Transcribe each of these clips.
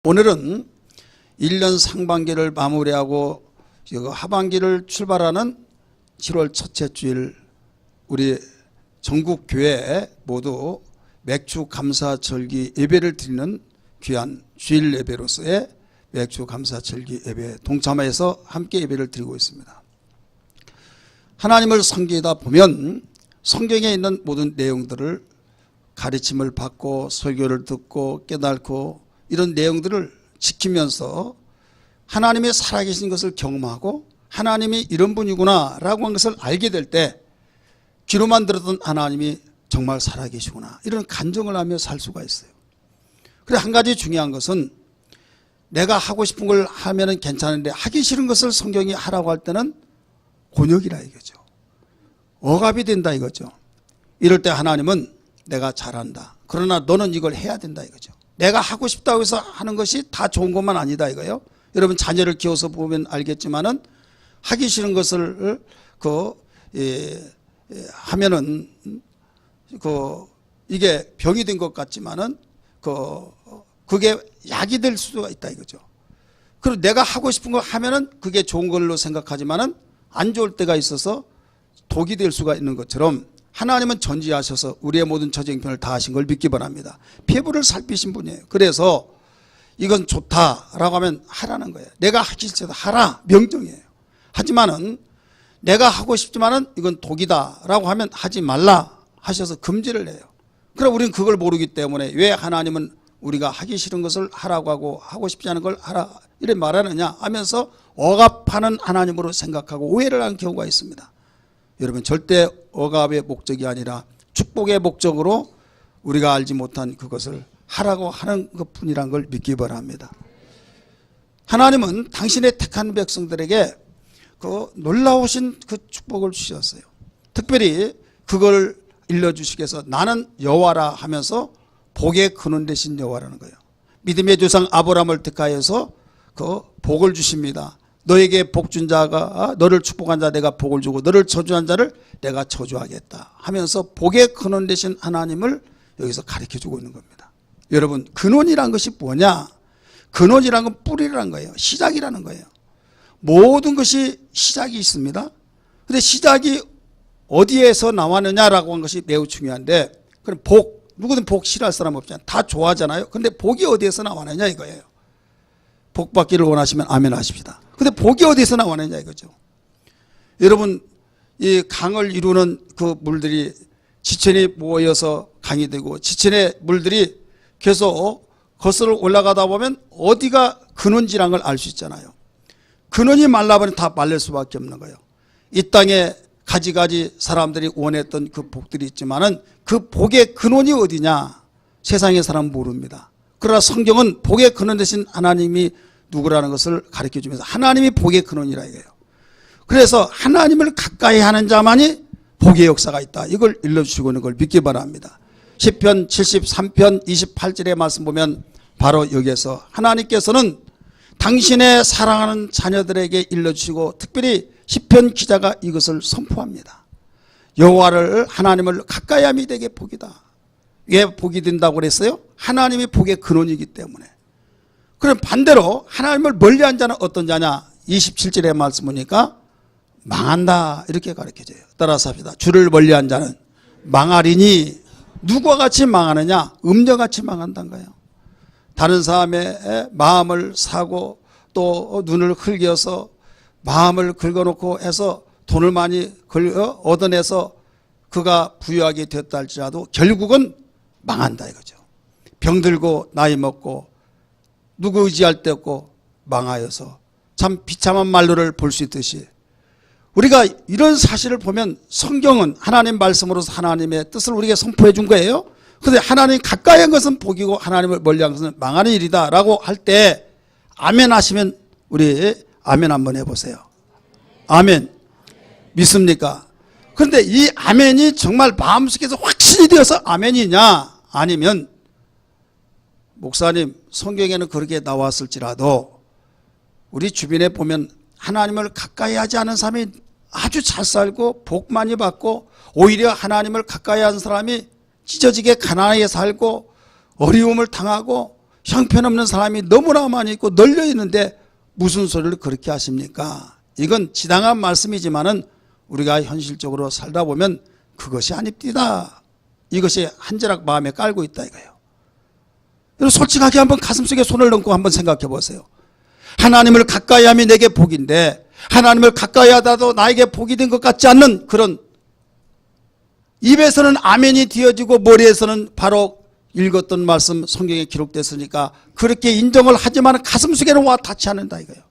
오늘은 1년 상반기를 마무리하고 하반기를 출발하는 7월 첫째 주일 우리 전국 교회 모두 맥주 감사 절기 예배를 드리는 귀한 주일 예배로서의 맥주 감사 절기 예배에 동참해서 함께 예배를 드리고 있습니다. 하나님을 섬기다 보면 성경에 있는 모든 내용들을 가르침을 받고 설교를 듣고 깨닫고 이런 내용들을 지키면서 하나님의 살아계신 것을 경험하고 하나님이 이런 분이구나 라고 한 것을 알게 될 때 귀로만 들었던 하나님이 정말 살아계시구나 이런 간증을 하며 살 수가 있어요. 그런데 한 가지 중요한 것은 내가 하고 싶은 걸 하면 괜찮은데 하기 싫은 것을 성경이 하라고 할 때는 곤욕이라 이거죠. 억압이 된다 이거죠. 이럴 때 하나님은 내가 잘한다. 그러나 너는 이걸 해야 된다 이거죠. 내가 하고 싶다고 해서 하는 것이 다 좋은 것만 아니다 이거예요. 여러분 자녀를 키워서 보면 알겠지만은 하기 싫은 것을 하면은 이게 병이 된 것 같지만은 그게 약이 될 수가 있다 이거죠. 그리고 내가 하고 싶은 거 하면은 그게 좋은 걸로 생각하지만은 안 좋을 때가 있어서 독이 될 수가 있는 것처럼 하나님은 전지하셔서 우리의 모든 처정편을 다 하신 걸 믿기 바랍니다. 피부를 살피신 분이에요. 그래서 이건 좋다라고 하면 하라는 거예요. 내가 하기 싫어도 하라 명령이에요. 하지만은 내가 하고 싶지만은 이건 독이다라고 하면 하지 말라 하셔서 금지를 해요. 그럼 우리는 그걸 모르기 때문에 왜 하나님은 우리가 하기 싫은 것을 하라고 하고 하고 싶지 않은 걸 하라 이렇게 말하느냐 하면서 억압하는 하나님으로 생각하고 오해를 하는 경우가 있습니다. 여러분 절대 억압의 목적이 아니라 축복의 목적으로 우리가 알지 못한 그것을 하라고 하는 것뿐이란 걸 믿기 바랍니다. 하나님은 당신의 택한 백성들에게 그 놀라우신 그 축복을 주셨어요. 특별히 그걸 일러주시기 위해서 나는 여호와라 하면서 복의 근원 되신 여호와라는 거예요. 믿음의 조상 아브라함을 택하여서 그 복을 주십니다. 너에게 복 준 자가 너를 축복한 자 내가 복을 주고 너를 저주한 자를 내가 저주하겠다 하면서 복의 근원 되신 하나님을 여기서 가르쳐주고 있는 겁니다. 여러분 근원이란 것이 뭐냐? 근원이란 건 뿌리라는 거예요. 시작이라는 거예요. 모든 것이 시작이 있습니다. 그런데 시작이 어디에서 나왔느냐라고 하는 것이 매우 중요한데 그럼 복, 누구든 복 싫어할 사람 없잖아요. 다 좋아하잖아요. 그런데 복이 어디에서 나왔느냐 이거예요. 복 받기를 원하시면 아멘 하십시다. 근데 복이 어디서 나왔느냐 이거죠. 여러분 이 강을 이루는 그 물들이 지천이 모여서 강이 되고 지천의 물들이 계속 거슬러 올라가다 보면 어디가 근원지라는 걸 알 수 있잖아요. 근원이 말라버리면 다 말릴 수밖에 없는 거예요. 이 땅에 가지가지 사람들이 원했던 그 복들이 있지만은 그 복의 근원이 어디냐 세상의 사람은 모릅니다. 그러나 성경은 복의 근원 되신 하나님이 누구라는 것을 가르쳐주면서 하나님이 복의 근원이라 이거예요. 그래서 하나님을 가까이 하는 자만이 복의 역사가 있다. 이걸 일러주시고 있는 걸 믿기 바랍니다. 시편 73편 28절의 말씀 보면 바로 여기에서 하나님께서는 당신의 사랑하는 자녀들에게 일러주시고 특별히 시편 기자가 이것을 선포합니다. 여호와를 하나님을 가까이 함이 되게 복이다. 왜 복이 된다고 그랬어요? 하나님이 복의 근원이기 때문에. 그럼 반대로 하나님을 멀리한 자는 어떤 자냐? 27절의 말씀 보니까 망한다 이렇게 가르쳐져요. 따라서 합시다. 주를 멀리한 자는 망하리니 누구와 같이 망하느냐? 음녀같이 망한다는 거예요. 다른 사람의 마음을 사고 또 눈을 흘겨서 마음을 긁어놓고 해서 돈을 많이 얻어내서 그가 부유하게 되었다 할지라도 결국은 망한다 이거죠. 병들고 나이 먹고 누구 의지할 데 없고 망하여서 참 비참한 말로를 볼 수 있듯이 우리가 이런 사실을 보면 성경은 하나님 말씀으로서 하나님의 뜻을 우리에게 선포해 준 거예요. 그런데 하나님 가까이 한 것은 복이고 하나님을 멀리한 것은 망하는 일이다 라고 할 때 아멘 하시면 우리 아멘 한번 해보세요. 아멘 믿습니까? 그런데 이 아멘이 정말 마음속에서 확신이 되어서 아멘이냐 아니면 목사님 성경에는 그렇게 나왔을지라도 우리 주변에 보면 하나님을 가까이 하지 않은 사람이 아주 잘 살고 복 많이 받고 오히려 하나님을 가까이 하는 사람이 찢어지게 가난하게 살고 어려움을 당하고 형편없는 사람이 너무나 많이 있고 널려 있는데 무슨 소리를 그렇게 하십니까? 이건 지당한 말씀이지만은 우리가 현실적으로 살다 보면 그것이 아닙니다. 이것이 한 자락 마음에 깔고 있다 이거예요. 여러분 솔직하게 한번 가슴속에 손을 얹고 한번 생각해 보세요. 하나님을 가까이 함이 내게 복인데 하나님을 가까이 하다도 나에게 복이 된 것 같지 않는 그런, 입에서는 아멘이 뒤어지고 머리에서는 바로 읽었던 말씀 성경에 기록됐으니까 그렇게 인정을 하지만 가슴속에는 와 닿지 않는다 이거예요.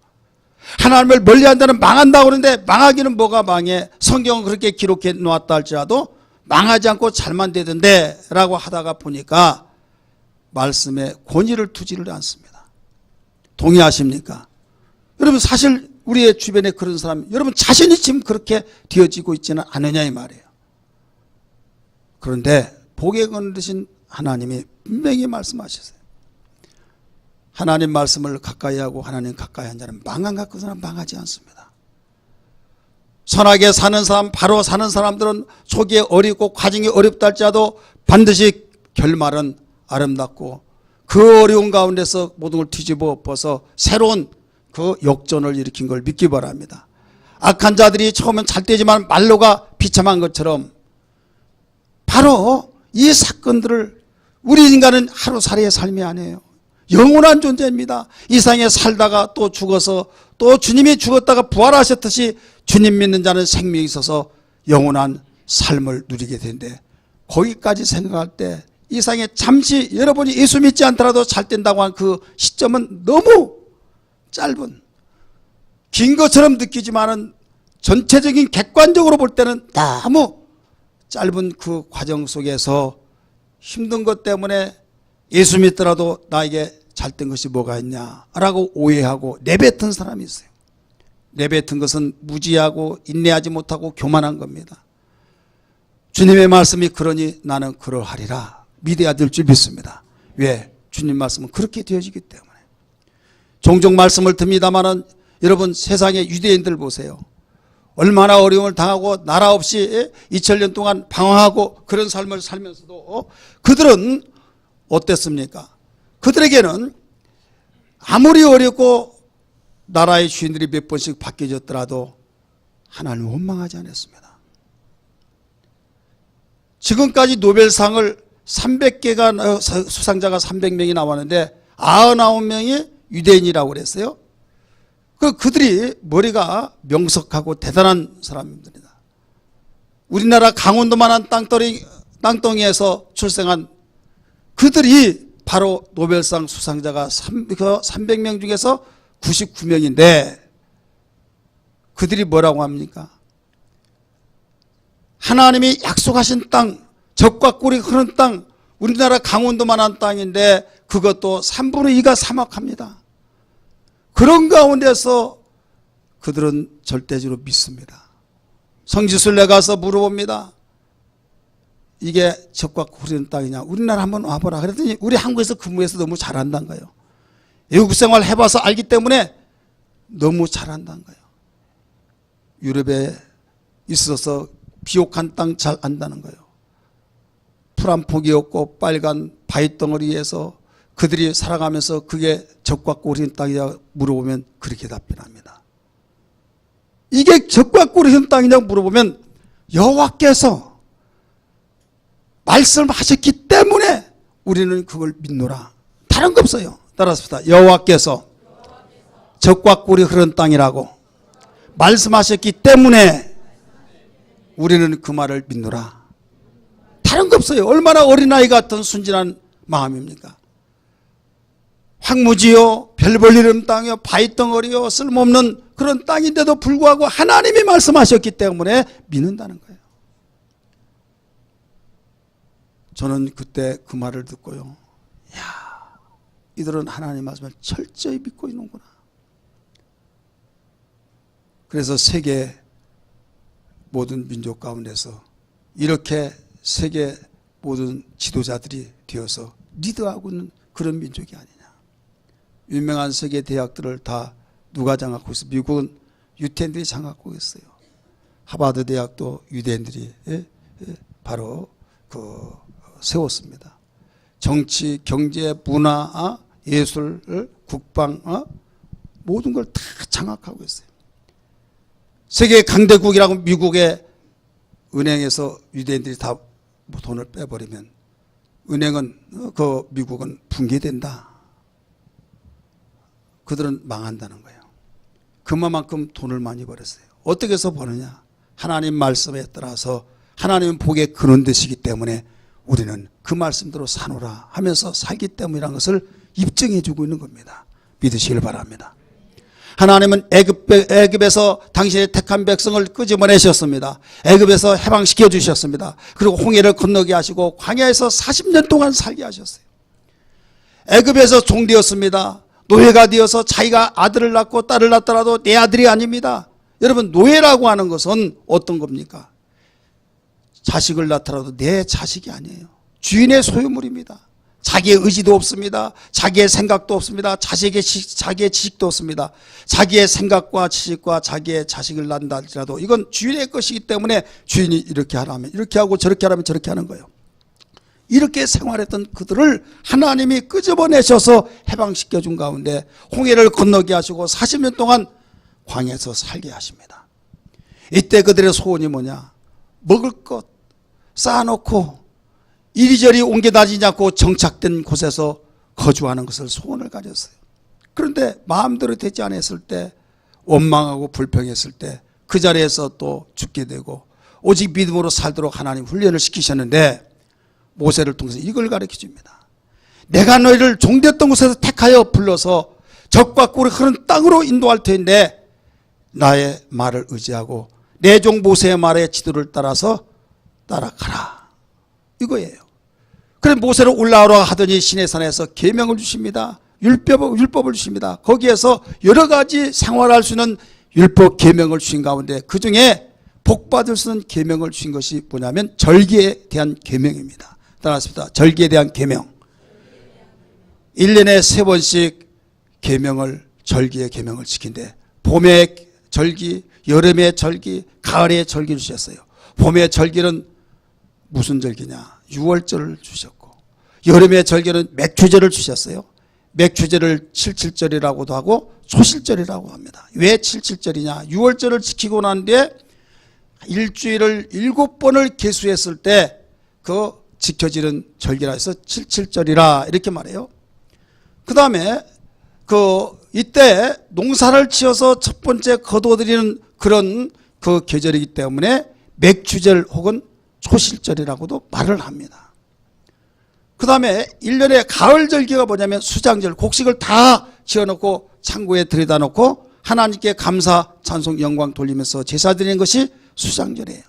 하나님을 멀리한다는 망한다고 그러는데 망하기는 뭐가 망해? 성경은 그렇게 기록해 놓았다 할지라도 망하지 않고 잘만 되던데 라고 하다가 보니까 말씀에 권위를 두지를 않습니다. 동의하십니까? 여러분 사실 우리의 주변에 그런 사람, 여러분 자신이 지금 그렇게 되어지고 있지는 않느냐 이 말이에요. 그런데 복에 거느리신 하나님이 분명히 말씀하셨어요. 하나님 말씀을 가까이 하고 하나님 가까이 한 자는 망한 갖고서는 망하지 않습니다. 선하게 사는 사람, 바로 사는 사람들은 초기에 어렵고 과정이 어렵다 할지라도 반드시 결말은 아름답고 그 어려운 가운데서 모든 걸 뒤집어 엎어서 새로운 그 역전을 일으킨 걸 믿기 바랍니다. 악한 자들이 처음엔 잘되지만 말로가 비참한 것처럼 바로 이 사건들을, 우리 인간은 하루살이의 삶이 아니에요. 영원한 존재입니다. 이 세상에 살다가 또 죽어서 또 주님이 죽었다가 부활하셨듯이 주님 믿는 자는 생명이 있어서 영원한 삶을 누리게 되는데 거기까지 생각할 때 이 세상에 잠시 여러분이 예수 믿지 않더라도 잘 된다고 한 그 시점은 너무 짧은, 긴 것처럼 느끼지만은 전체적인 객관적으로 볼 때는 너무 짧은 그 과정 속에서 힘든 것 때문에 예수 믿더라도 나에게 잘된 것이 뭐가 있냐라고 오해하고 내뱉은 사람이 있어요. 내뱉은 것은 무지하고 인내하지 못하고 교만한 겁니다. 주님의 말씀이 그러니 나는 그러하리라 믿어야 될 줄 믿습니다. 왜? 주님 말씀은 그렇게 되어지기 때문에. 종종 말씀을 듭니다마는 여러분 세상의 유대인들 보세요. 얼마나 어려움을 당하고 나라 없이 2000년 동안 방황하고 그런 삶을 살면서도 그들은 어땠습니까? 그들에게는 아무리 어렵고 나라의 주인들이 몇 번씩 바뀌어졌더라도 하나님을 원망하지 않았습니다. 지금까지 노벨상을 300개가 수상자가 300명이 나왔는데 99명이 유대인이라고 그랬어요. 그들이 머리가 명석하고 대단한 사람들입니다. 우리나라 강원도만한 땅덩이에서 출생한 그들이 바로 노벨상 수상자가 300명 중에서 99명인데 그들이 뭐라고 합니까? 하나님이 약속하신 땅, 적과 꿀이 흐르는 땅, 우리나라 강원도만한 땅인데 그것도 3분의 2가 사막합니다. 그런 가운데서 그들은 절대적으로 믿습니다. 성지순례 가서 물어봅니다. 이게 적과 흐르는 땅이냐? 우리나라 한번 와보라. 그랬더니 우리 한국에서 근무해서 너무 잘한다는 거예요. 외국 생활 해봐서 알기 때문에 너무 잘한다는 거예요. 유럽에 있어서 비옥한 땅 잘 안다는 거예요. 풀 한 폭이 없고 빨간 바위덩어리에서 그들이 살아가면서 그게 적과 꿀이 땅이냐 물어보면 그렇게 답변합니다. 이게 적과 꿀이 흐르는 땅이냐고 물어보면 여호와께서 말씀하셨기 때문에 우리는 그걸 믿노라. 다른 거 없어요. 따라서 여호와께서 적과 꿀이 흐르는 땅이라고 말씀하셨기 때문에 우리는 그 말을 믿노라. 다른 거 없어요. 얼마나 어린아이 같은 순진한 마음입니까? 황무지요, 별 볼 일 없는 땅이요, 바위덩어리요, 쓸모없는 그런 땅인데도 불구하고 하나님이 말씀하셨기 때문에 믿는다는 거예요. 저는 그때 그 말을 듣고요, 야, 이들은 하나님 말씀을 철저히 믿고 있는구나. 그래서 세계 모든 민족 가운데서 이렇게 세계 모든 지도자들이 되어서 리드하고 있는 그런 민족이 아니냐. 유명한 세계 대학들을 다 누가 장악하고 있어요? 미국은 유태인들이 장악하고 있어요. 하버드 대학도 유대인들이 바로 세웠습니다. 정치, 경제, 문화, 예술, 국방, 모든 걸 다 장악하고 있어요. 세계 강대국이라고 미국의 은행에서 유대인들이 다 돈을 빼버리면 은행은 그 미국은 붕괴된다. 그들은 망한다는 거예요. 그만큼 돈을 많이 벌었어요. 어떻게 해서 버느냐? 하나님 말씀에 따라서 하나님은 복의 근원 되시기 때문에 우리는 그 말씀대로 사노라 하면서 살기 때문이라는 것을 입증해 주고 있는 겁니다. 믿으시길 바랍니다. 하나님은 애굽에서 당신의 택한 백성을 끄집어내셨습니다. 애굽에서 해방시켜 주셨습니다. 그리고 홍해를 건너게 하시고 광야에서 40년 동안 살게 하셨어요. 애굽에서 종되었습니다. 노예가 되어서 자기가 아들을 낳고 딸을 낳더라도 내 아들이 아닙니다. 여러분, 노예라고 하는 것은 어떤 겁니까? 자식을 낳더라도 내 자식이 아니에요. 주인의 소유물입니다. 자기의 의지도 없습니다. 자기의 생각도 없습니다. 자기의 지식도 없습니다. 자기의 생각과 지식과 자기의 자식을 낳는다 할지라도 이건 주인의 것이기 때문에 주인이 이렇게 하라면 이렇게 하고 저렇게 하라면 저렇게 하는 거예요. 이렇게 생활했던 그들을 하나님이 끄집어내셔서 해방시켜 준 가운데 홍해를 건너게 하시고 40년 동안 광야에서 살게 하십니다. 이때 그들의 소원이 뭐냐? 먹을 것 쌓아놓고 이리저리 옮겨다니지 않고 정착된 곳에서 거주하는 것을 소원을 가졌어요. 그런데 마음대로 되지 않았을 때, 원망하고 불평했을 때 그 자리에서 또 죽게 되고 오직 믿음으로 살도록 하나님 훈련을 시키셨는데 모세를 통해서 이걸 가르쳐 줍니다. 내가 너희를 종되었던 곳에서 택하여 불러서 적과 꿀이 흐르는 땅으로 인도할 터인데 나의 말을 의지하고 내 종 모세의 말의 지도를 따라서 따라가라. 이거예요. 그래서 모세를 올라오라 하더니 시내산에서 계명을 주십니다. 율법을 주십니다. 거기에서 여러 가지 생활할 수 있는 율법 계명을 주신 가운데 그 중에 복받을 수 있는 계명을 주신 것이 뭐냐면 절기에 대한 계명입니다. 따라하십니다. 절기에 대한 계명. 1년에 3번씩 계명을, 절기의 계명을 지킨대. 봄의 절기, 여름의 절기, 가을의 절기를 주셨어요. 봄의 절기는 무슨 절기냐? 6월절을 주셨고, 여름의 절기는 맥추절을 주셨어요. 맥추절을 77절이라고도 하고 초실절이라고 합니다. 왜 77절이냐? 6월절을 지키고 난 뒤에 일주일을 7번을 계수했을 때 그 지켜지는 절기라 해서 77절이라 이렇게 말해요. 그 다음에 이때 농사를 지어서 첫 번째 거두어들이는 그런 그 계절이기 때문에 맥추절 혹은 초실절이라고도 말을 합니다. 그 다음에 1년에 가을 절기가 뭐냐면 수장절, 곡식을 다 지어놓고 창고에 들여다 놓고 하나님께 감사, 찬송, 영광 돌리면서 제사 드리는 것이 수장절이에요.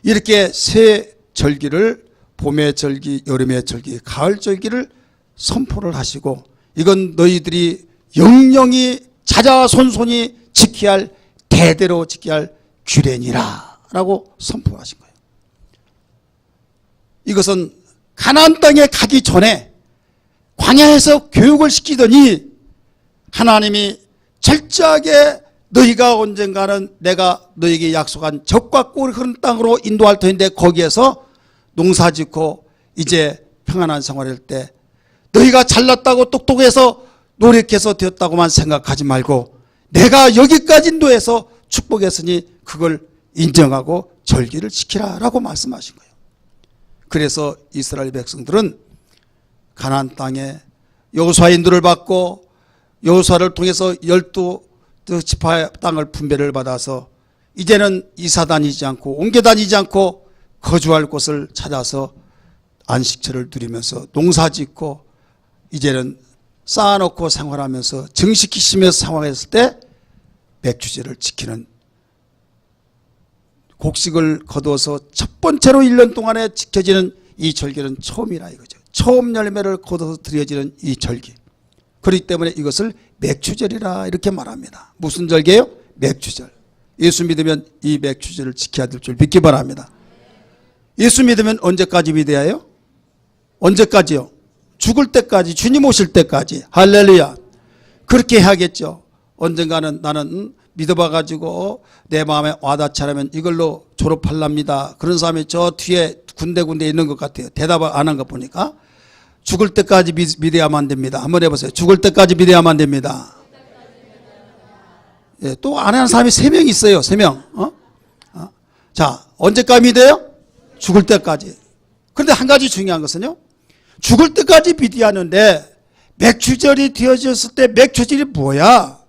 이렇게 세 절기를 봄의 절기, 여름의 절기, 가을 절기를 선포를 하시고 이건 너희들이 영영이 자자손손이 지켜야 할, 대대로 지켜야 할 규례니라 라고 선포하신 거예요. 이것은 가나안 땅에 가기 전에 광야에서 교육을 시키더니 하나님이 철저하게 너희가 언젠가는 내가 너희에게 약속한 적과 꿀이 흐르는 땅으로 인도할 터인데 거기에서 농사 짓고 이제 평안한 생활할 때 너희가 잘났다고 똑똑해서 노력해서 되었다고만 생각하지 말고 내가 여기까지 인도해서 축복했으니 그걸 인정하고 절기를 지키라 라고 말씀하신 거예요. 그래서 이스라엘 백성들은 가나안 땅에 여호수아의 인도를 받고 여호수아를 통해서 12지파의 땅을 분배를 받아서 이제는 이사 다니지 않고 옮겨 다니지 않고 거주할 곳을 찾아서 안식처를 누리면서 농사 짓고 이제는 쌓아놓고 생활하면서 증식시키면서 생활했을 때 맥추제를 지키는, 곡식을 거두어서 첫 번째로 1년 동안에 지켜지는 이 절기는 처음이라 이거죠. 처음 열매를 거둬서 드려지는 이 절기. 그렇기 때문에 이것을 맥추절이라 이렇게 말합니다. 무슨 절기예요? 맥추절. 예수 믿으면 이 맥추절을 지켜야 될 줄 믿기 바랍니다. 예수 믿으면 언제까지 믿어야 해요? 언제까지요? 죽을 때까지, 주님 오실 때까지. 할렐루야. 그렇게 해야겠죠. 언젠가는 나는 믿어봐가지고 내 마음에 와닿지 않으면 이걸로 졸업할랍니다. 그런 사람이 저 뒤에 군데군데 있는 것 같아요. 대답을 안 한 거 보니까. 죽을 때까지 믿어야만 됩니다. 한번 해보세요. 죽을 때까지 믿어야만 됩니다. 예, 또 안 하는 사람이 3명 있어요. 3명. 자, 언제까지 믿어요? 죽을 때까지. 그런데 한 가지 중요한 것은요, 죽을 때까지 믿어야 하는데 맥추절이 되어졌을 때 맥추절이 뭐야?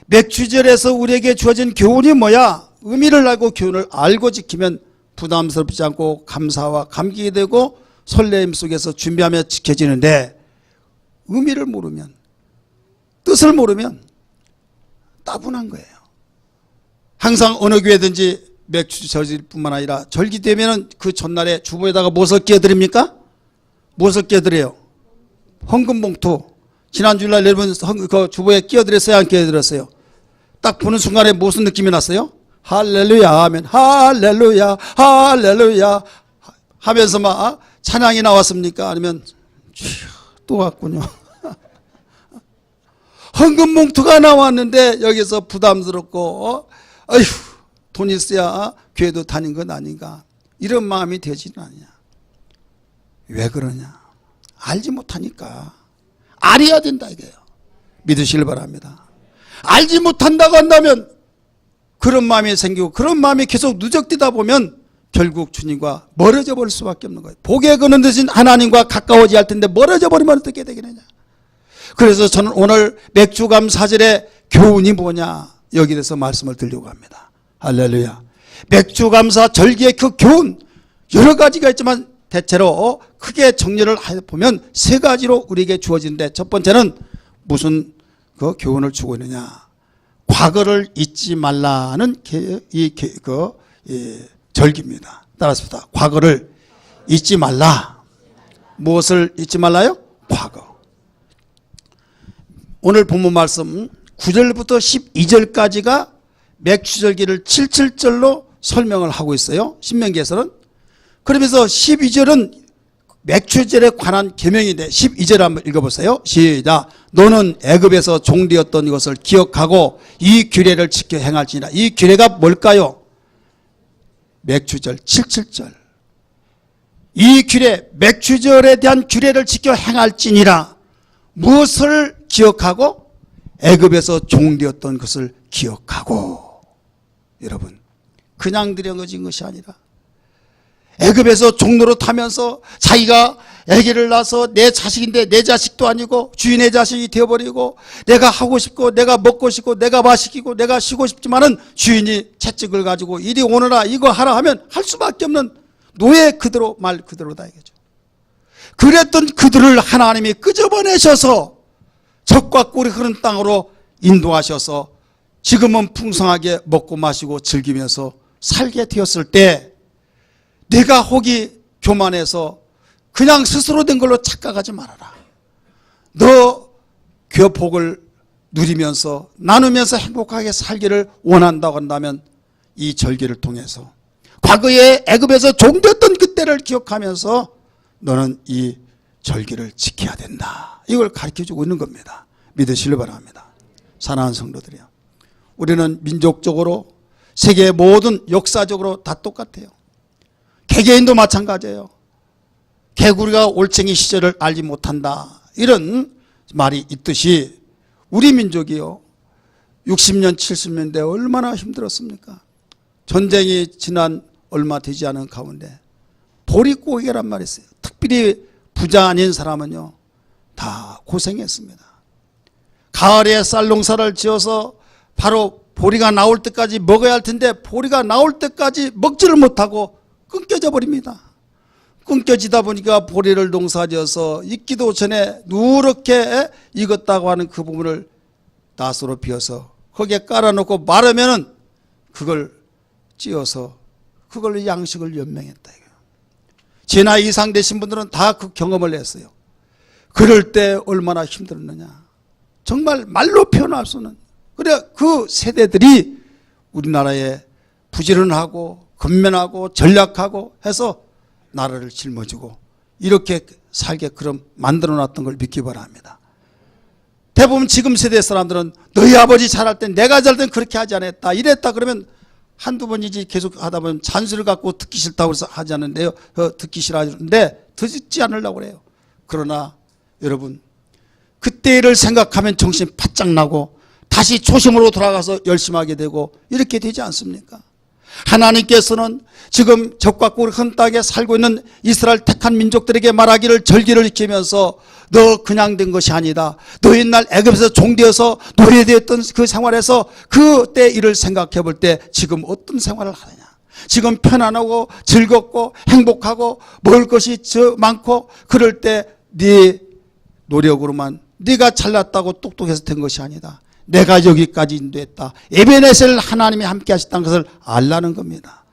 맥추절에서 우리에게 주어진 교훈이 뭐야? 의미를 알고 교훈을 알고 지키면 부담스럽지 않고 감사와 감격이 되고 설레임 속에서 준비하며 지켜지는데, 의미를 모르면, 뜻을 모르면 따분한 거예요. 항상 어느 교회든지 맥추절뿐만 아니라 절기 되면은 그 전날에 주보에다가 무엇을 끼워드립니까? 무엇을 끼워드려요? 헌금봉투. 지난 주일날 여러분 그 주보에 끼워드렸어요? 안 끼워드렸어요? 딱 보는 순간에 무슨 느낌이 났어요? 할렐루야 하면 할렐루야 할렐루야 하면서 막 찬양이 나왔습니까? 아니면 또 왔군요. 헌금봉투가 나왔는데 여기서 부담스럽고 어휴, 돈 있어야 교회도 다닌 건 아닌가, 이런 마음이 되지는 않냐. 왜 그러냐? 알지 못하니까. 알아야 된다 이거예요. 믿으시길 바랍니다. 알지 못한다고 한다면 그런 마음이 생기고 그런 마음이 계속 누적되다 보면 결국 주님과 멀어져 버릴 수밖에 없는 거예요. 복에 거는 듯이 하나님과 가까워져야 할 텐데 멀어져 버리면 어떻게 되겠느냐. 그래서 저는 오늘 맥주감 사절의 교훈이 뭐냐, 여기에 대해서 말씀을 드리려고 합니다. 할렐루야. 맥주감사 절기의 그 교훈 여러 가지가 있지만 대체로 크게 정리를 해보면 3가지로 우리에게 주어지는데, 첫 번째는 무슨 그 교훈을 주고 있느냐, 과거를 잊지 말라는 이 절기입니다. 따라서 과거를 잊지 말라. 무엇을 잊지 말라요? 과거. 오늘 본문 말씀 9절부터 12절까지가 맥추절기를 77절로 설명을 하고 있어요. 신명기에서는. 그러면서 12절은 맥추절에 관한 계명인데 12절 한번 읽어보세요. 시작. 너는 애굽에서 종되었던 것을 기억하고 이 규례를 지켜 행할지니라. 이 규례가 뭘까요? 맥추절 77절. 이 규례, 맥추절에 대한 규례를 지켜 행할지니라. 무엇을 기억하고? 애굽에서 종되었던 것을 기억하고. 여러분, 그냥 들여진 것이 아니라 애굽에서 종로로 타면서 자기가 아기를 낳아서 내 자식인데 내 자식도 아니고 주인의 자식이 되어버리고, 내가 하고 싶고 내가 먹고 싶고 내가 마시고 내가 쉬고 싶지만은 주인이 채찍을 가지고 이리 오너라 이거 하라 하면 할 수밖에 없는 노예 그대로, 말 그대로다 이거죠. 그랬던 그들을 하나님이 끄집어내셔서 적과 꿀이 흐르는 땅으로 인도하셔서 지금은 풍성하게 먹고 마시고 즐기면서 살게 되었을 때, 내가 혹이 교만해서 그냥 스스로 된 걸로 착각하지 말아라. 너 교복을 누리면서 나누면서 행복하게 살기를 원한다고 한다면 이 절기를 통해서 과거에 애굽에서 종되었던 그때를 기억하면서 너는 이 절기를 지켜야 된다. 이걸 가르쳐주고 있는 겁니다. 믿으시길 바랍니다. 사랑하는 성도들이요, 우리는 민족적으로 세계 모든 역사적으로 다 똑같아요. 개개인도 마찬가지예요. 개구리가 올챙이 시절을 알지 못한다, 이런 말이 있듯이 우리 민족이요, 60년 70년대 얼마나 힘들었습니까? 전쟁이 지난 얼마 되지 않은 가운데 보릿고개란 말이 있어요. 특별히 부자 아닌 사람은요 다 고생했습니다. 가을에 쌀농사를 지어서 바로 보리가 나올 때까지 먹어야 할 텐데 보리가 나올 때까지 먹지를 못하고 끊겨져 버립니다. 끊겨지다 보니까 보리를 농사지어서 익기도 전에 누렇게 익었다고 하는 그 부분을 낫으로 비워서 거기에 깔아놓고 마르면은 그걸 찧어서 그걸로 양식을 연명했다. 제 나이 이상 되신 분들은 다 그 경험을 했어요. 그럴 때 얼마나 힘들었느냐, 정말 말로 표현할 수 없는. 그래 그 세대들이 우리나라에 부지런하고 근면하고 전략하고 해서 나라를 짊어지고 이렇게 살게끔 만들어놨던 걸 믿기 바랍니다. 대부분 지금 세대 사람들은 너희 아버지 잘할 땐 내가 잘 땐 그렇게 하지 않았다 이랬다 그러면 한두 번이지 계속 하다 보면 잔소리를 갖고 듣기 싫다고 해서 하지 않는데요. 듣기 싫어하는데 듣지 않으려고 그래요. 그러나 여러분, 그때를 생각하면 정신 바짝 나고 다시 초심으로 돌아가서 열심히 하게 되고 이렇게 되지 않습니까? 하나님께서는 지금 적과 꿀 큰 땅에 살고 있는 이스라엘 택한 민족들에게 말하기를 절기를 지키면서 너 그냥 된 것이 아니다. 너 옛날 애굽에서 종되어서 노예되었던 그 생활에서 그때 일을 생각해 볼 때 지금 어떤 생활을 하느냐. 지금 편안하고 즐겁고 행복하고 먹을 것이 많고 그럴 때 네 노력으로만 네가 잘났다고 똑똑해서 된 것이 아니다. 내가 여기까지 인도했다. 에베네셀 하나님이 함께 하셨다는 것을 알라는 겁니다.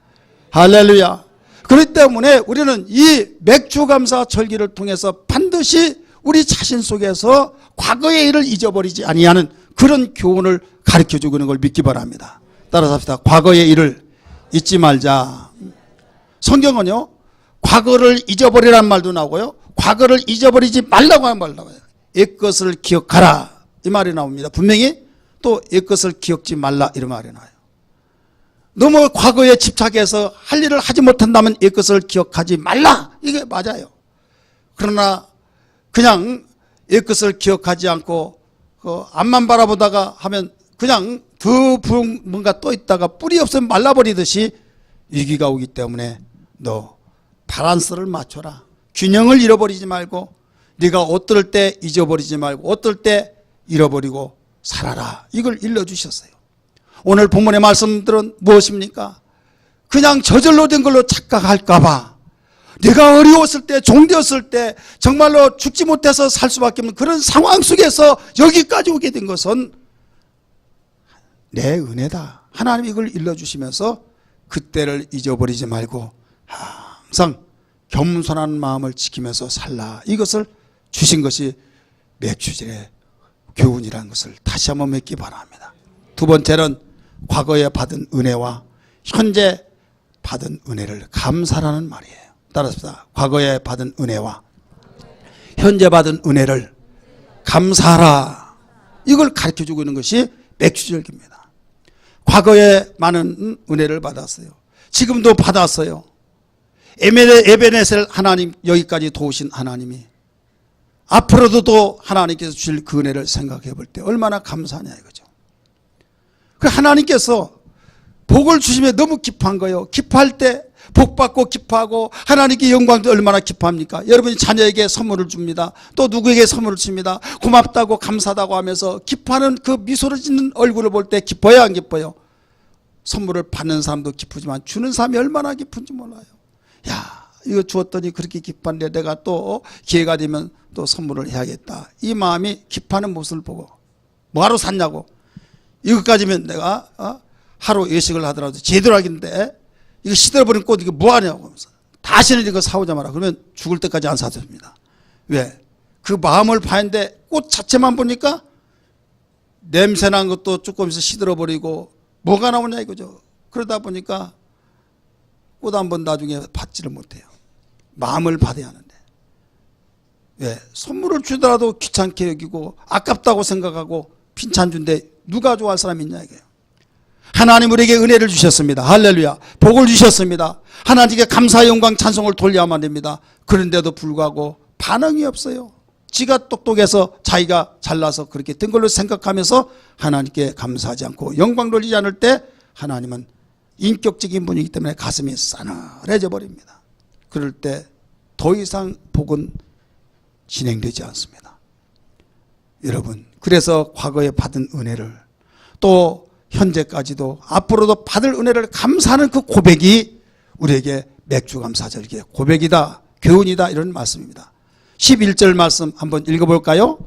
할렐루야. 그렇기 때문에 우리는 이 맥주감사 절기를 통해서 반드시 우리 자신 속에서 과거의 일을 잊어버리지 아니하는 그런 교훈을 가르쳐주고 있는 걸 믿기 바랍니다. 따라서 합시다. 과거의 일을 잊지 말자. 성경은요, 과거를 잊어버리라는 말도 나오고요, 과거를 잊어버리지 말라고 하는 말도 나와요. 옛것을 기억하라 이 말이 나옵니다. 분명히 또 옛것을 기억지 말라 이런 말이 나와요. 너무 과거에 집착해서 할 일을 하지 못한다면 옛것을 기억하지 말라 이게 맞아요. 그러나 그냥 옛것을 기억하지 않고 앞만 바라보다가 하면 그냥 뭔가 또 있다가 뿌리 없으면 말라버리듯이 위기가 오기 때문에 너 바란스를 맞춰라. 균형을 잃어버리지 말고 네가 어떨 때 잊어버리지 말고 어떨 때 잃어버리고 살아라. 이걸 일러주셨어요. 오늘 본문의 말씀들은 무엇입니까? 그냥 저절로 된 걸로 착각할까 봐 네가 어려웠을 때 종되었을 때 정말로 죽지 못해서 살 수밖에 없는 그런 상황 속에서 여기까지 오게 된 것은 내 은혜다. 하나님이 이걸 일러주시면서 그때를 잊어버리지 말고 항상 겸손한 마음을 지키면서 살라. 이것을 주신 것이 맥주절의 교훈이라는 것을 다시 한번 맺기 바랍니다. 두 번째는 과거에 받은 은혜와 현재 받은 은혜를 감사라는 말이에요. 따라서 과거에 받은 은혜와 현재 받은 은혜를 감사하라. 이걸 가르쳐주고 있는 것이 맥주절기입니다. 과거에 많은 은혜를 받았어요. 지금도 받았어요. 에베네셀 하나님, 여기까지 도우신 하나님이 앞으로도 또 하나님께서 주실 그 은혜를 생각해 볼 때 얼마나 감사하냐 이거죠. 그 하나님께서 복을 주시면 너무 기뻐한 거예요. 기뻐할 때 복 받고 기뻐하고 하나님께 영광도 얼마나 기뻐합니까? 여러분이 자녀에게 선물을 줍니다. 또 누구에게 선물을 줍니다. 고맙다고 감사하다고 하면서 기뻐하는 그 미소를 짓는 얼굴을 볼 때 기뻐요, 안 기뻐요? 선물을 받는 사람도 기쁘지만 주는 사람이 얼마나 기쁜지 몰라요. 야, 이거 주었더니 그렇게 기뻐한데 내가 또 기회가 되면 또 선물을 해야겠다. 이 마음이 기뻐하는 모습을 보고 뭐하러 샀냐고. 이것까지면 내가 하루 외식을 하더라도 제대로 하겠는데 이거 시들어버린 꽃 이거 뭐하냐고 하면서 다시는 이거 사오자 마라. 그러면 죽을 때까지 안 사줍니다. 왜? 그 마음을 봐야하는데 꽃 자체만 보니까 냄새난 것도 조금 있어 시들어버리고 뭐가 나오냐 이거죠. 그러다 보니까 꽃 한번 나중에 받지를 못해요. 마음을 받아야 하는데. 왜? 선물을 주더라도 귀찮게 여기고 아깝다고 생각하고 빈찬 준데 누가 좋아할 사람이 있냐 이거예요. 하나님 우리에게 은혜를 주셨습니다. 할렐루야. 복을 주셨습니다. 하나님께 감사 영광 찬송을 돌려야만 됩니다. 그런데도 불구하고 반응이 없어요. 지가 똑똑해서 자기가 잘나서 그렇게 된 걸로 생각하면서 하나님께 감사하지 않고 영광 돌리지 않을 때 하나님은 인격적인 분이기 때문에 가슴이 싸늘해져 버립니다. 그럴 때 더 이상 복은 진행되지 않습니다. 여러분, 그래서 과거에 받은 은혜를 또 현재까지도 앞으로도 받을 은혜를 감사하는 그 고백이 우리에게 맥주감사절기의 고백이다, 교훈이다 이런 말씀입니다. 11절 말씀 한번 읽어볼까요?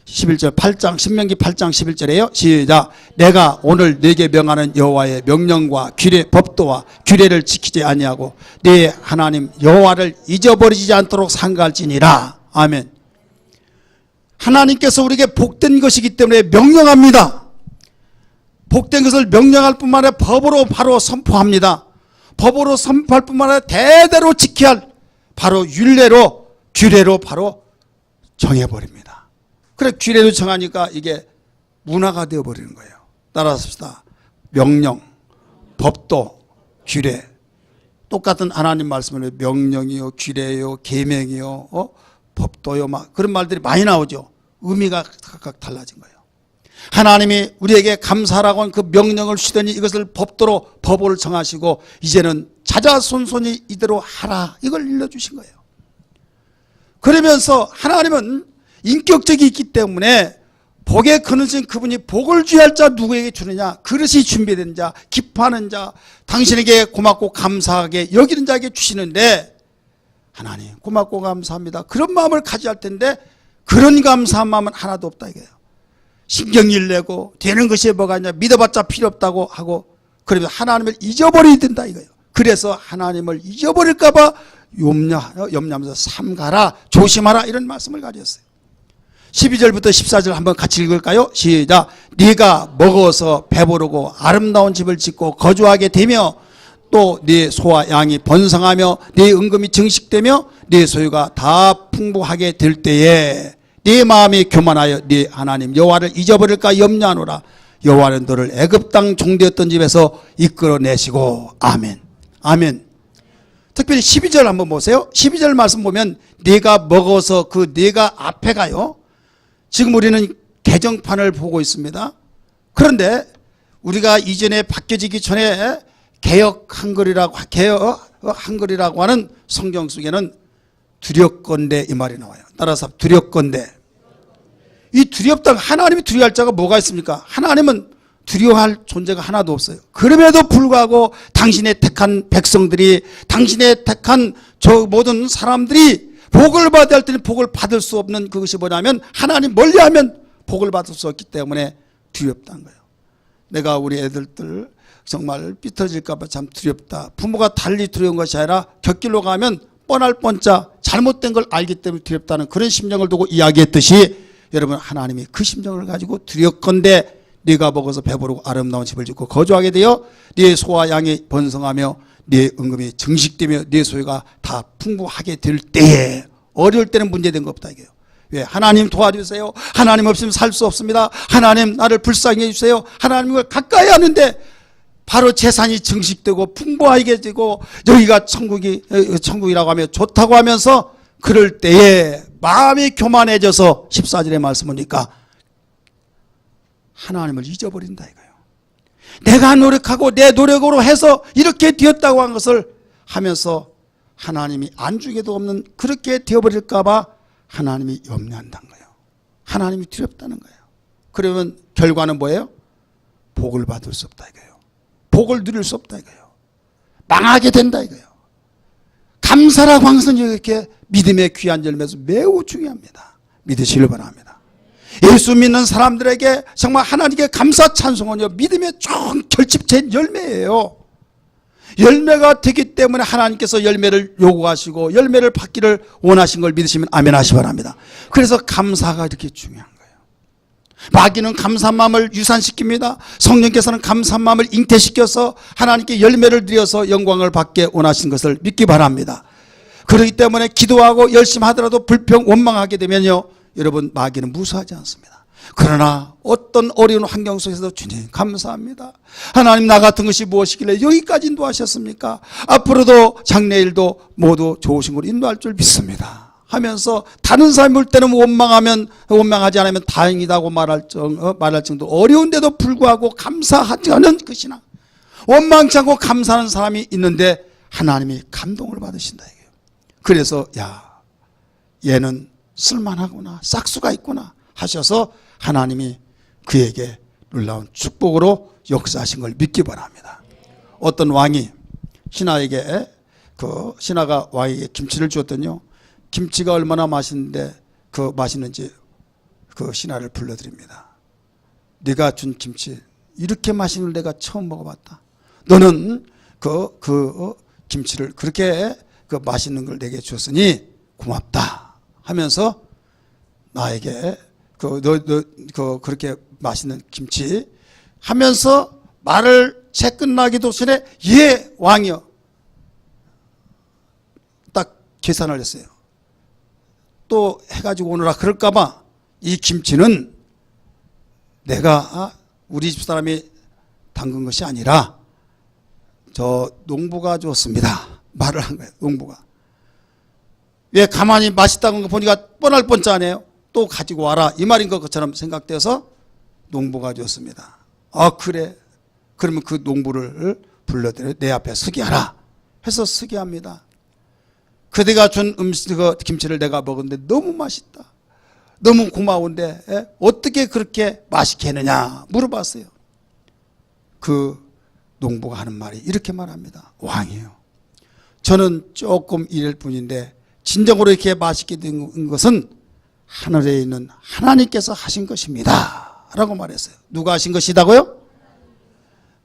11절 8장 신명기 8장 11절에요. 시작. 내가 오늘 네게 명하는 여호와의 명령과 규례 법도와 규례를 지키지 아니하고 네 하나님 여호와를 잊어버리지 않도록 상가할지니라. 아멘. 하나님께서 우리에게 복된 것이기 때문에 명령합니다. 복된 것을 명령할 뿐만 아니라 법으로 바로 선포합니다. 법으로 선포할 뿐만 아니라 대대로 지켜야 할 바로 율례로 규례로 바로 정해버립니다. 그래 규례로 정하니까 이게 문화가 되어버리는 거예요. 따라서 합시다. 명령, 법도, 규례. 똑같은 하나님 말씀을 명령이요, 규례요, 계명이요, 법도요 막 그런 말들이 많이 나오죠. 의미가 각각 달라진 거예요. 하나님이 우리에게 감사라고 한 그 명령을 주시더니 이것을 법도로 법을 정하시고 이제는 자자손손이 이대로 하라 이걸 일러주신 거예요. 그러면서 하나님은 인격적이 있기 때문에 복에 거느신 그분이 복을 주할 자 누구에게 주느냐, 그릇이 준비된 자, 기뻐하는 자, 당신에게 고맙고 감사하게 여기는 자에게 주시는데, 하나님 고맙고 감사합니다 그런 마음을 가져야 할 텐데 그런 감사한 마음은 하나도 없다 이거예요. 신경질 내고 되는 것이 뭐가 있냐, 믿어봤자 필요 없다고 하고, 그러면 하나님을 잊어버려야 된다 이거예요. 그래서 하나님을 잊어버릴까 봐 염려하면서 삼가라, 조심하라 이런 말씀을 가졌어요. 12절부터 14절 한번 같이 읽을까요? 시작. 네가 먹어서 배부르고 아름다운 집을 짓고 거주하게 되며 또 네 소와 양이 번성하며 네 은금이 증식되며 네 소유가 다 풍부하게 될 때에 네 마음이 교만하여 네 하나님 여호와를 잊어버릴까 염려하노라. 여호와는 너를 애굽 땅 종되었던 집에서 이끌어내시고. 아멘. 아멘. 특별히 12절 한번 보세요. 12절 말씀 보면 네가 먹어서 그 네가 앞에 가요. 지금 우리는 개정판을 보고 있습니다. 그런데 우리가 이전에 바뀌어지기 전에 개혁 한글이라고 하는 성경 속에는 두렵건대 이 말이 나와요. 따라서 두렵건대. 이 두렵다, 하나님이 두려워할 자가 뭐가 있습니까? 하나님은 두려워할 존재가 하나도 없어요. 그럼에도 불구하고 당신의 택한 백성들이, 당신의 택한 저 모든 사람들이 복을 받아야 할 때는 복을 받을 수 없는 그것이 뭐냐면 하나님 멀리하면 복을 받을 수 없기 때문에 두렵다는 거예요. 내가 우리 애들들 정말 삐뚤어질까 봐 참 두렵다. 부모가 달리 두려운 것이 아니라 곁길로 가면 뻔할 뻔짜 잘못된 걸 알기 때문에 두렵다는 그런 심정을 두고 이야기했듯이, 여러분 하나님이 그 심정을 가지고 두렵건대 네가 먹어서 배부르고 아름다운 집을 짓고 거주하게 되어 네 소와 양이 번성하며 네 은금이 증식되며 네 소유가 다 풍부하게 될 때에, 어려울 때는 문제된 거 없다 이게요. 왜? 하나님 도와주세요. 하나님 없으면 살 수 없습니다. 하나님 나를 불쌍히 해주세요. 하나님을 가까이 하는데 바로 재산이 증식되고 풍부하게 되고 여기가 천국이라고 하며 좋다고 하면서 그럴 때에 마음이 교만해져서 14절의 말씀 보니까 하나님을 잊어버린다 이거예요. 내가 노력하고 내 노력으로 해서 이렇게 되었다고 한 것을 하면서 하나님이 안중에도 없는 그렇게 되어버릴까 봐 하나님이 염려한다는 거예요. 하나님이 두렵다는 거예요. 그러면 결과는 뭐예요? 복을 받을 수 없다 이거예요. 복을 누릴 수 없다 이거예요. 망하게 된다 이거예요. 감사라고 항상 이렇게 믿음의 귀한 열매에서 매우 중요합니다. 믿으시길 바랍니다. 예수 믿는 사람들에게 정말 하나님께 감사 찬송은요, 믿음의 총 결집된 열매예요. 열매가 되기 때문에 하나님께서 열매를 요구하시고 열매를 받기를 원하신 걸 믿으시면 아멘 하시 바랍니다. 그래서 감사가 이렇게 중요한 거예요. 마귀는 감사한 마음을 유산시킵니다. 성령께서는 감사한 마음을 잉태시켜서 하나님께 열매를 드려서 영광을 받게 원하신 것을 믿기 바랍니다. 그렇기 때문에 기도하고 열심히 하더라도 불평 원망하게 되면요, 여러분 마귀는 무수하지 않습니다. 그러나 어떤 어려운 환경 속에서도 주님 감사합니다. 하나님 나 같은 것이 무엇이길래 여기까지 인도하셨습니까? 앞으로도 장래일도 모두 좋으신 걸 인도할 줄 믿습니다 하면서 다른 사람이 볼 때는 원망하지 않으면 다행이다고 말할 정도 어려운데도 불구하고 감사하지 않은 그 신앙, 원망치 않고 감사하는 사람이 있는데 하나님이 감동을 받으신다 이거예요. 그래서 야, 얘는 쓸만하구나, 싹수가 있구나 하셔서 하나님이 그에게 놀라운 축복으로 역사하신 걸 믿기 바랍니다. 어떤 왕이 신하에게, 신하가 왕에게 김치를 주었더니요, 김치가 얼마나 맛있는데 맛있는지 그 신하를 불러드립니다. 네가 준 김치 이렇게 맛있는 걸 내가 처음 먹어봤다. 너는 김치를 그렇게 맛있는 걸 내게 주었으니 고맙다 하면서 나에게 그렇게 맛있는 김치 하면서 말을 채 끝나기도 전에 예 왕이여 딱 계산을 했어요. 또 해가지고 오느라 그럴까봐 이 김치는 내가 우리 집 사람이 담근 것이 아니라 저 농부가 줬습니다 말을 한 거예요. 농부가. 왜 가만히 맛있다는 거 보니까 뻔할 뻔짜네요. 또 가지고 와라 이 말인 것처럼 생각돼서 농부가 줬습니다. 아 그래 그러면 그 농부를 불러들여 내 앞에 서게 하라 해서 서게 합니다. 그대가 준 김치를 내가 먹었는데 너무 맛있다, 너무 고마운데 어떻게 그렇게 맛있게 했느냐 물어봤어요. 그 농부가 하는 말이 이렇게 말합니다. 왕이에요, 저는 조금 이럴 뿐인데 진정으로 이렇게 맛있게 된 것은 하늘에 있는 하나님께서 하신 것입니다 라고 말했어요. 누가 하신 것이다고요?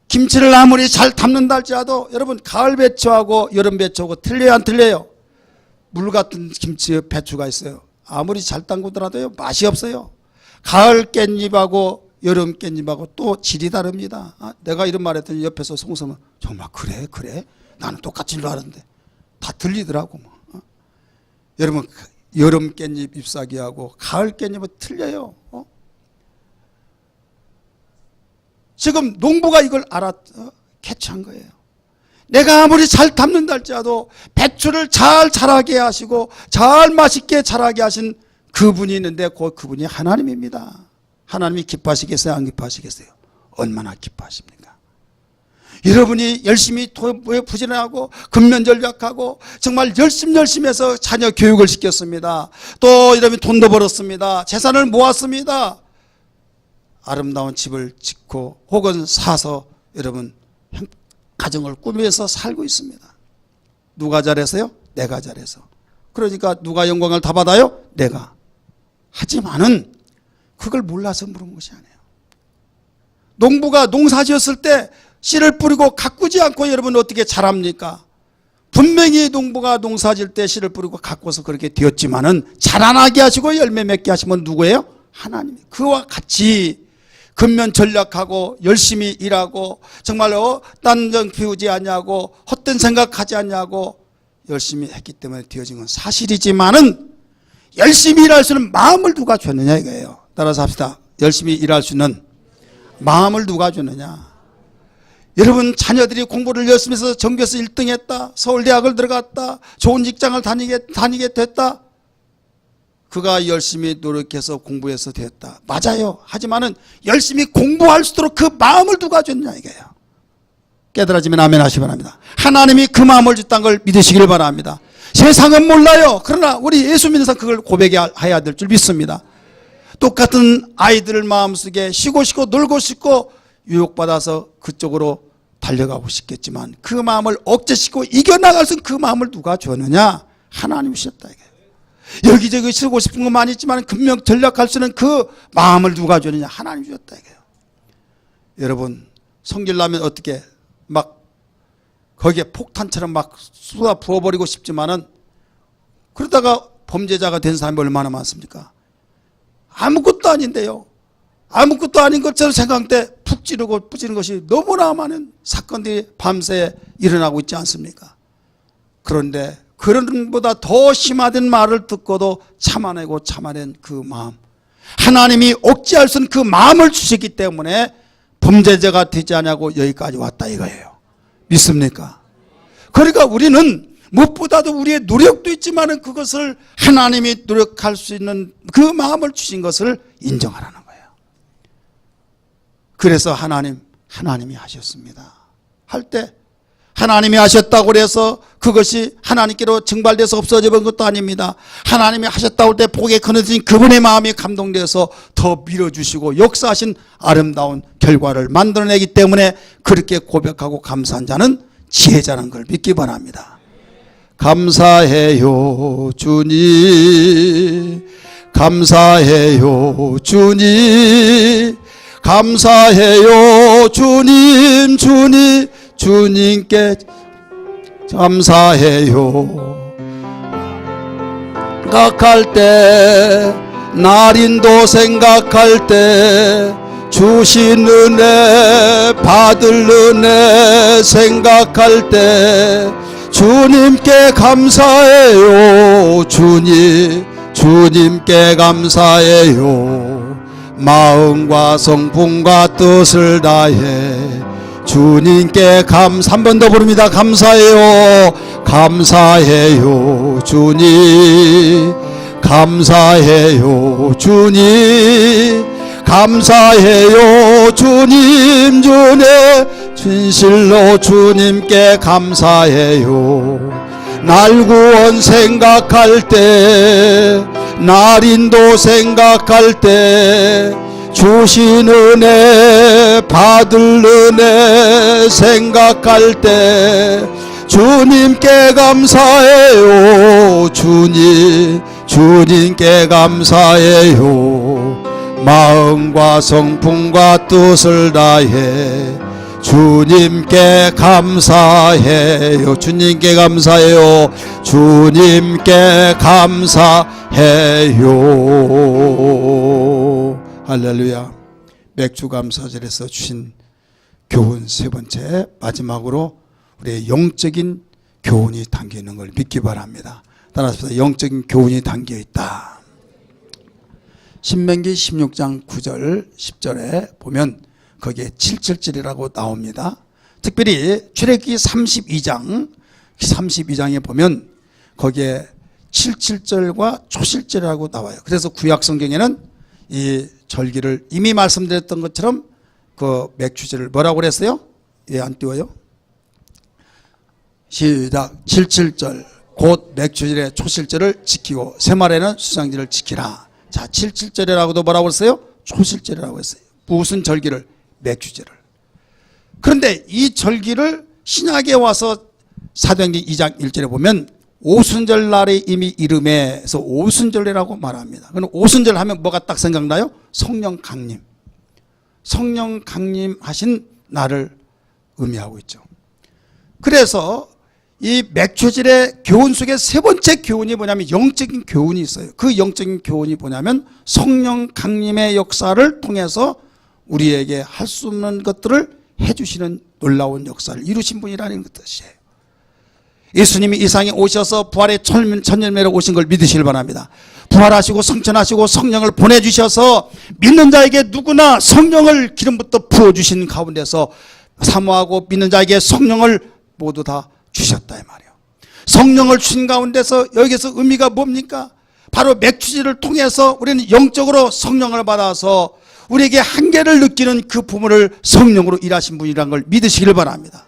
김치를 아무리 잘 담는다 할지라도 여러분 가을 배추하고 여름 배추하고 틀려요 안 틀려요? 물 같은 김치 배추가 있어요. 아무리 잘 담그더라도요 맛이 없어요. 가을 깻잎하고 여름 깻잎하고 또 질이 다릅니다. 내가 이런 말 했더니 옆에서 송성은 정말 그래 나는 똑같은 줄 알았는데 다 들리더라고. 여러분 여름 깻잎 잎사귀하고 가을 깻잎은 틀려요. 지금 농부가 이걸 캐치한 거예요. 내가 아무리 잘 담는다 할지라도 배추를 잘 자라게 하시고 잘 맛있게 자라게 하신 그분이 있는데 그분이 하나님입니다. 하나님이 기뻐하시겠어요 안 기뻐하시겠어요? 얼마나 기뻐하십니까? 여러분이 열심히 부지런하고 근면전략하고 정말 열심히 해서 자녀 교육을 시켰습니다. 또 여러분이 돈도 벌었습니다. 재산을 모았습니다. 아름다운 집을 짓고 혹은 사서 여러분 가정을 꾸며서 살고 있습니다. 누가 잘해서요? 내가 잘해서. 그러니까 누가 영광을 다 받아요? 내가. 하지만은 그걸 몰라서 물은 것이 아니에요. 농부가 농사 지었을 때 씨를 뿌리고 가꾸지 않고 여러분 어떻게 자랍니까? 분명히 농부가 농사 지을 때 씨를 뿌리고 가꿔서 그렇게 되었지만은 자라나게 하시고 열매 맺게 하시면 누구예요? 하나님. 그와 같이 근면 전략하고 열심히 일하고 정말로 딴정 피우지 않냐고 헛된 생각하지 않냐고 열심히 했기 때문에 되어진 건 사실이지만은 열심히 일할 수 있는 마음을 누가 줬느냐 이거예요. 따라서 합시다. 열심히 일할 수 있는 마음을 누가 줬느냐. 여러분 자녀들이 공부를 열심히 해서 전교에서 1등 했다, 서울대학을 들어갔다, 좋은 직장을 다니게 됐다, 그가 열심히 노력해서 공부해서 됐다. 맞아요. 하지만은 열심히 공부할 수 있도록 그 마음을 누가 줬냐 이거예요. 깨달아지면 아멘 하시기 바랍니다. 하나님이 그 마음을 줬다는 걸 믿으시길 바랍니다. 세상은 몰라요. 그러나 우리 예수 믿는 사람 그걸 고백해야 될 줄 믿습니다. 똑같은 아이들 마음속에 쉬고 싶고 놀고 싶고 유혹받아서 그쪽으로 달려가고 싶겠지만 그 마음을 억제시키고 이겨나갈 수 있는 그 마음을 누가 줬느냐? 하나님이 주셨다 이거예요. 여기저기 쓰고 싶은 건 많이 있지만 근명 전략할 수 있는 그 마음을 누가 줬느냐? 하나님이 주셨다 이거예요. 여러분 성질나면 어떻게 막 거기에 폭탄처럼 막 쏟아 부어버리고 싶지만은 그러다가 범죄자가 된 사람이 얼마나 많습니까? 아무것도 아닌데요. 아무것도 아닌 것처럼 생각할 때 푹 찌르고 뿌지는 것이 너무나 많은 사건들이 밤새 일어나고 있지 않습니까? 그런데 그런 것보다 더 심화된 말을 듣고도 참아낸 그 마음, 하나님이 억제할 수 없는 그 마음을 주셨기 때문에 범죄자가 되지 않냐고 여기까지 왔다 이거예요. 믿습니까? 그러니까 우리는 무엇보다도 우리의 노력도 있지만 그것을 하나님이 노력할 수 있는 그 마음을 주신 것을 인정하라는 거예요. 그래서 하나님이 하셨습니다 할 때 하나님이 하셨다고 해서 그것이 하나님께로 증발돼서 없어져 본 것도 아닙니다. 하나님이 하셨다고 할 때 복에 거느진 그분의 마음이 감동되어서 더 밀어주시고 역사하신 아름다운 결과를 만들어내기 때문에 그렇게 고백하고 감사한 자는 지혜자라는 걸 믿기 바랍니다. 감사해요 주님, 감사해요 주님, 감사해요 주님, 주님께 감사해요. 생각할 때, 날인도 생각할 때 주신 은혜 받을 은혜 생각할 때 주님께 감사해요. 주님께 감사해요. 마음과 성품과 뜻을 다해 주님께 한 번 더 부릅니다. 감사해요. 감사해요 주님, 감사해요 주님, 감사해요 주님, 주내 진실로 주님께 감사해요. 날 구원 생각할 때, 날 인도 생각할 때, 주신 은혜 받을 은혜 생각할 때 주님께 감사해요 주님, 주님께 감사해요. 마음과 성품과 뜻을 다해 주님께 감사해요. 주님께 감사해요. 주님께 감사해요. 할렐루야. 맥주 감사절에서 주신 교훈 세 번째, 마지막으로 우리의 영적인 교훈이 담겨 있는 걸 믿기 바랍니다. 따라서 영적인 교훈이 담겨 있다. 신명기 16장 9절 10절에 보면 거기에 7절이라고 나옵니다. 특별히 출애굽기 32장에 보면 거기에 77절과 초실절이라고 나와요. 그래서 구약 성경에는 이 절기를 이미 말씀드렸던 것처럼 그 맥주절을 뭐라고 그랬어요? 예, 안 띄워요? 시작. 77절 곧 맥주절의 초실절을 지키고 새말에는 수상절을 지키라. 자, 77절이라고도 뭐라고 했어요? 초실절이라고 했어요. 무슨 절기를? 맥주절을. 그런데 이 절기를 신약에 와서 사도행전 2장 1절에 보면 오순절 날에 이미 이름에서 오순절이라고 말합니다. 그럼 오순절 하면 뭐가 딱 생각나요? 성령 강림. 성령 강림하신 날을 의미하고 있죠. 그래서 이 맥주절의 교훈 속에 세 번째 교훈이 뭐냐면 영적인 교훈이 있어요. 그 영적인 교훈이 뭐냐면 성령 강림의 역사를 통해서 우리에게 할 수 없는 것들을 해주시는 놀라운 역사를 이루신 분이라는 뜻이에요. 예수님이 이 세상에 오셔서 부활의 천년매로 오신 걸 믿으시길 바랍니다. 부활하시고 성천하시고 성령을 보내주셔서 믿는 자에게 누구나 성령을 기름부터 부어주신 가운데서 사모하고 믿는 자에게 성령을 모두 다 주셨다 이 말이에요. 성령을 주신 가운데서 여기서 의미가 뭡니까? 바로 맥주절을 통해서 우리는 영적으로 성령을 받아서 우리에게 한계를 느끼는 그 부분을 성령으로 일하신 분이라는 걸 믿으시길 바랍니다.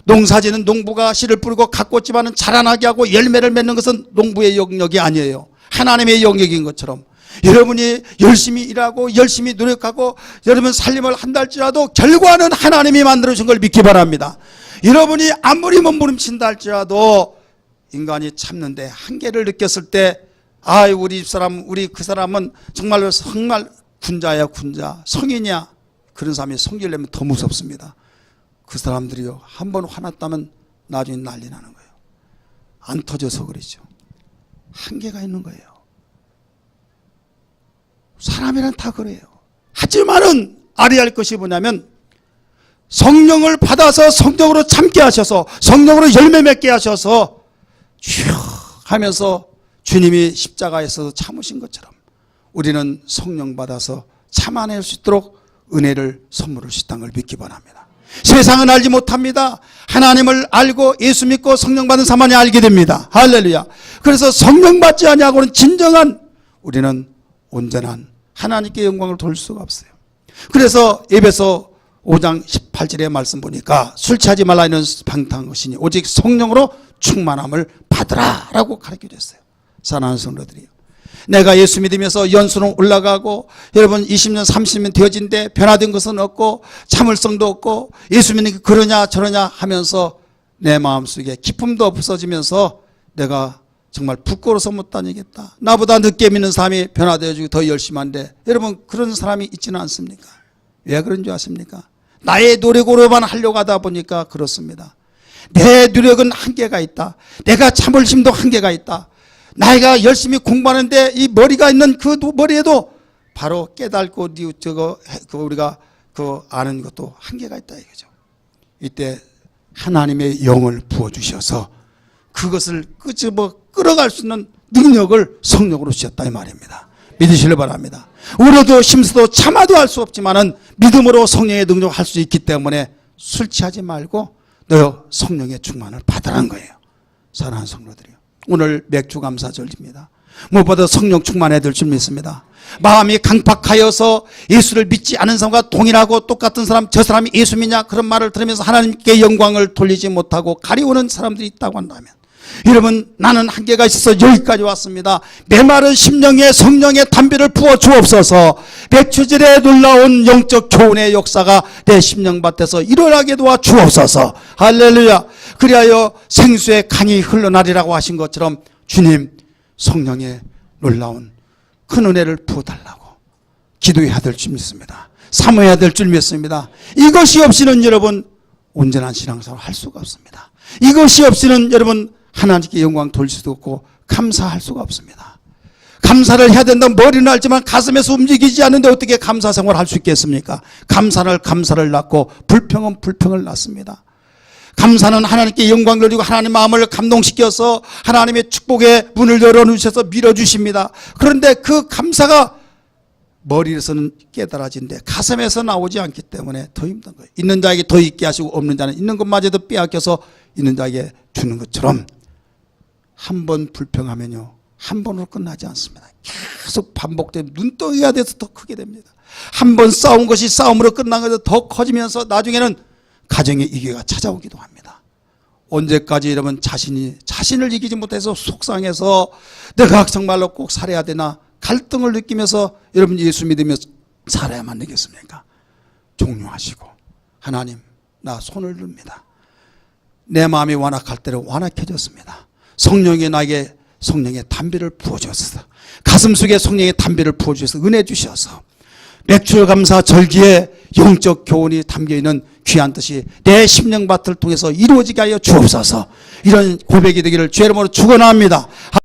농사지는 농부가 씨를 뿌리고 가꿨지만 자라나게 하고 열매를 맺는 것은 농부의 영역이 아니에요. 하나님의 영역인 것처럼 여러분이 열심히 일하고 열심히 노력하고 여러분 살림을 한다 할지라도 결과는 하나님이 만들어준 걸 믿기 바랍니다. 여러분이 아무리 몸부림친다 할지라도 인간이 참는데 한계를 느꼈을 때 우리 집사람, 우리 그 사람은 정말 군자야 군자, 성인이야. 그런 사람이 성질내면 더 무섭습니다. 그 사람들이요 한 번 화났다면 나중에 난리 나는 거예요. 안 터져서 그러죠. 한계가 있는 거예요. 사람이란 다 그래요. 하지만은 알아야 할 것이 뭐냐면 성령을 받아서 성령으로 참게 하셔서 성령으로 열매 맺게 하셔서 쭉 하면서 주님이 십자가에서 참으신 것처럼 우리는 성령 받아서 참아낼 수 있도록 은혜를 선물할 수 있다는 걸 믿기 바랍니다. 세상은 알지 못합니다. 하나님을 알고 예수 믿고 성령 받은 사람만이 알게 됩니다. 할렐루야. 그래서 성령 받지 아니하고는 진정한 우리는 온전한 하나님께 영광을 돌릴 수가 없어요. 그래서 에베소 5장 18절의 말씀 보니까 술 취하지 말라 하는 방탕한 것이니 오직 성령으로 충만함을 받으라 라고 가르쳐줬어요. 사랑하는 성도들이요, 내가 예수 믿으면서 연수는 올라가고 여러분 20년 30년 되어진데 변화된 것은 없고 참을성도 없고 예수 믿는 게 그러냐 저러냐 하면서 내 마음속에 기쁨도 없어지면서 내가 정말 부끄러워서 못 다니겠다. 나보다 늦게 믿는 사람이 변화되어지고 더 열심히 한데 여러분 그런 사람이 있지는 않습니까? 왜 그런 줄 아십니까? 나의 노력으로만 하려고 하다 보니까 그렇습니다. 내 노력은 한계가 있다. 내가 참을 힘도 한계가 있다. 나이가 열심히 공부하는데 이 머리가 있는 그 머리에도 바로 깨닫고 우리가 아는 것도 한계가 있다 이거죠. 이때 하나님의 영을 부어주셔서 그것을 끌어갈 수 있는 능력을 성령으로 주셨다 이 말입니다. 믿으시길 바랍니다. 울어도 힘써도 참아도 할 수 없지만은 믿음으로 성령의 능력을 할 수 있기 때문에 술 취하지 말고 너 성령의 충만을 받으라는 거예요. 사랑하는 성도들이요, 오늘 맥주 감사절입니다. 무엇보다 성령 충만해야 될 줄 믿습니다. 마음이 강팍하여서 예수를 믿지 않은 사람과 동일하고 똑같은 사람, 저 사람이 예수 믿냐 그런 말을 들으면서 하나님께 영광을 돌리지 못하고 가리우는 사람들이 있다고 한다면, 여러분, 나는 한계가 있어서 여기까지 왔습니다. 메마른 심령에 성령의 담비를 부어 주옵소서. 맥주절에 놀라운 영적 교훈의 역사가 내 심령밭에서 일어나게 도와 주옵소서. 할렐루야. 그리하여 생수의 강이 흘러나리라고 하신 것처럼 주님, 성령의 놀라운 큰 은혜를 부어달라고 기도해야 될 줄 믿습니다. 사모해야 될 줄 믿습니다. 이것이 없이는 여러분 온전한 신앙생활을 할 수가 없습니다. 이것이 없이는 여러분 하나님께 영광 돌릴 수도 없고 감사할 수가 없습니다. 감사를 해야 된다면 머리는 알지만 가슴에서 움직이지 않는데 어떻게 감사 생활을 할 수 있겠습니까? 감사를 낳고 불평은 불평을 낳습니다. 감사는 하나님께 영광 돌리고 하나님 마음을 감동시켜서 하나님의 축복의 문을 열어주셔서 밀어주십니다. 그런데 그 감사가 머리에서는 깨달아진데 가슴에서 나오지 않기 때문에 더 힘든 거예요. 있는 자에게 더 있게 하시고 없는 자는 있는 것마저도 빼앗겨서 있는 자에게 주는 것처럼, 한 번 불평하면요 한 번으로 끝나지 않습니다. 계속 반복되면 눈덩이가 돼서 더 크게 됩니다. 한 번 싸운 것이 싸움으로 끝난 것에서 더 커지면서 나중에는 가정의 위기가 찾아오기도 합니다. 언제까지 여러분 자신을 이기지 못해서 속상해서 내가 정말로 꼭 살아야 되나 갈등을 느끼면서 여러분 예수 믿으며 살아야만 되겠습니까? 종료하시고, 하나님, 나 손을 듭니다. 내 마음이 완악할 때로 완악해졌습니다. 성령이 나에게 성령의 담비를 부어주셔서, 가슴속에 성령의 담비를 부어주셔서 은혜 주셔서 맥주 감사 절기에 영적 교훈이 담겨있는 귀한 뜻이 내 심령밭을 통해서 이루어지게 하여 주옵소서. 이런 고백이 되기를 주의 이름으로 축원합니다.